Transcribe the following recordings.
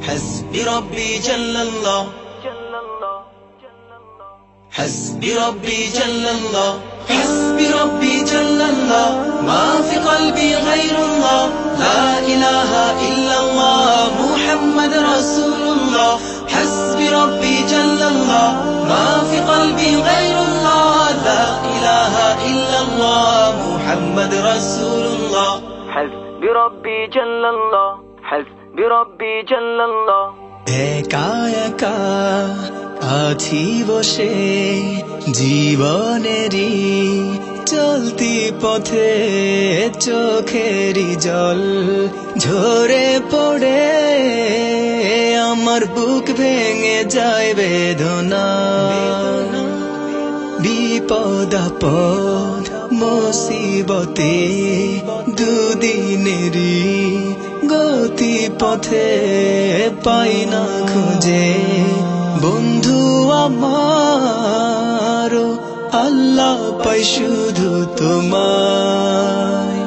حسبي ربي جل الله حسبي ربي جل الله حسبي ربي جل الله ما في قلبي غير الله لا إله إلا الله محمد رسول الله حسبي ربي جل الله ما في قلبي غير الله لا إله إلا الله محمد رسول الله حسبي ربي جل الله حسبي ربي جل الله একা একা আছি বসে জীবনেরই চলতি পথে চোখেরই জল ঝরে পড়ে আমার বুক ভেঙে যায় বেদনা বিপদ আপদ মুসিবতে দুদিনেরই গতি পথে পাই না খুঁজে বন্ধু আমার আল্লাহ পাই শুধু তোমায়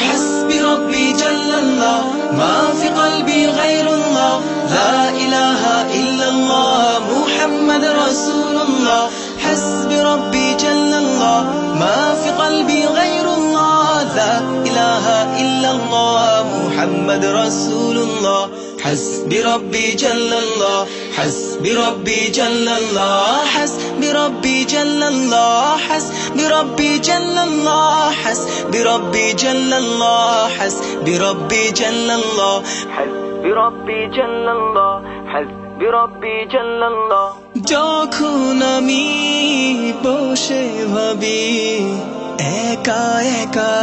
حسبي ربي جل الله ما في قلبي غير الله لا إله إلا الله محمد رسول الله حسبي ربي جل الله ما في قلبي غير الله لا إله إلا الله محمد رسول الله حسبي ربي جل الله حسبي ربي جل الله حسبي ربي جل الله حسبي ربي جل الله حسبي ربي جل الله حسبي ربي جل الله حسبي ربي جل الله حسبي ربي جل الله যখন আমি বসে ভাবি একা একা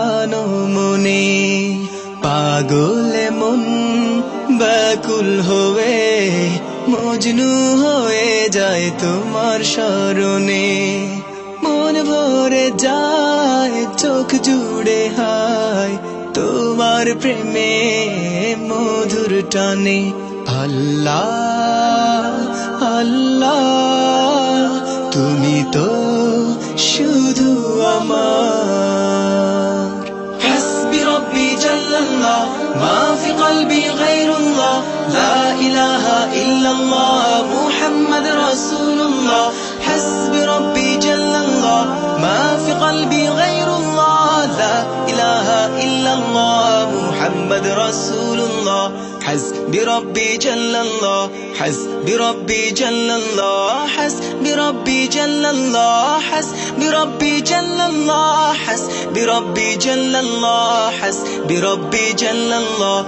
আনমনে পাগলে মন ব্যাকুল হয়ে মজনু হয়ে যায় তোমার স্মরণে মন ভরে যায় চোখ জুড়ে হায় তোমার প্রেমে মধুর টানে আল্লাহ আল্লাহ তুমি তো শুধু আমার حسبي ربي جل الله ما في قلبي غير الله لا إله إلا الله محمد رسول الله حسبي ربي جل الله ما في قلبي غير الله لا إله إلا الله محمد رسول الله حسبي ربي جل الله حسبي ربي جل الله حسبي ربي جل الله حسبي ربي جل الله حسبي ربي جل الله حسبي ربي جل الله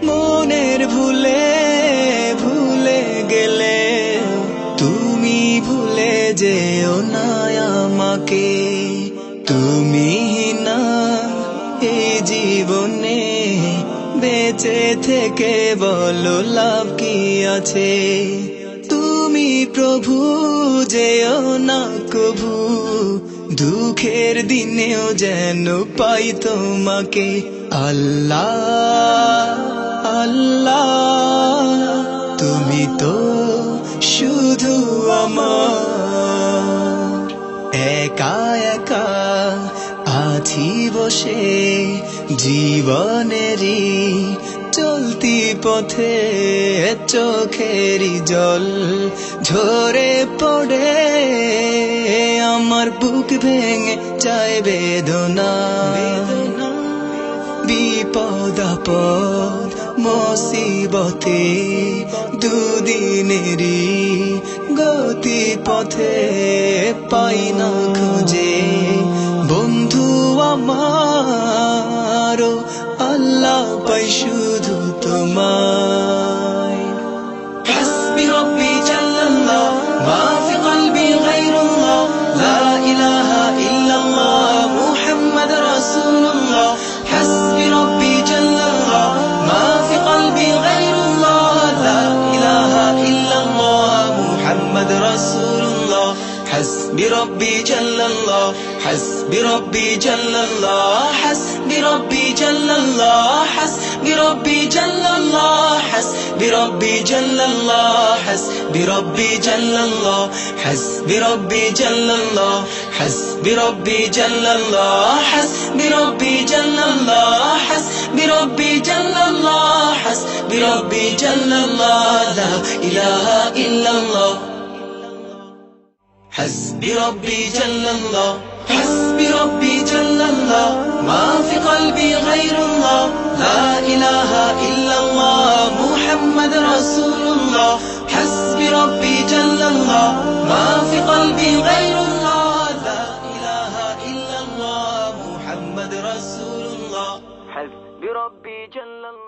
মনের ভুলে ভুলে গেলে তুমি ভুলে যেও না আমাকে তুমি না এই জীবনে বেঁচে থেকে বলো লাভ কি আছে তুমি প্রভু যেও না কভু দুঃখের দিনেও যেন পাই তোমাকে আল্লাহ আল্লাহ তুমি তো শুধু আমার একা একা আছি বসে জীবনেরই চলতি পথে চোখেরই জল ঝরে পড়ে আমার বুক ভেঙে যায় বেদনা বিপদ আপদ মুসিবতে দুদিনেরই গতি পথে পাই না খুঁজে বন্ধু আমার আল্লাহ পাই শুধু তোমায় حسبي ربي جل الله ما في قلبي غير الله لا إله إلا الله محمد رسول الله حسبي ربي جل الله ما في قلبي غير الله لا إله إلا الله محمد رسول الله حسبي ربي جل الله حسبي ربي جل الله حسبي ربي جل الله حسبي ربي جل الله حسبي ربي جل الله حسبي ربي جل الله حسبي ربي جل الله حسبي ربي جل الله حسبي ربي جل الله حسبي ربي جل الله حسبي ربي جل الله لا إله إلا الله حسبي ربي جل الله حسبي ربي جل الله ما في قلبي غير الله لا إله إلا الله محمد رسول الله حسبي ربي جل الله ما في قلبي غير الله لا إله إلا الله محمد رسول الله حسبي ربي جل الله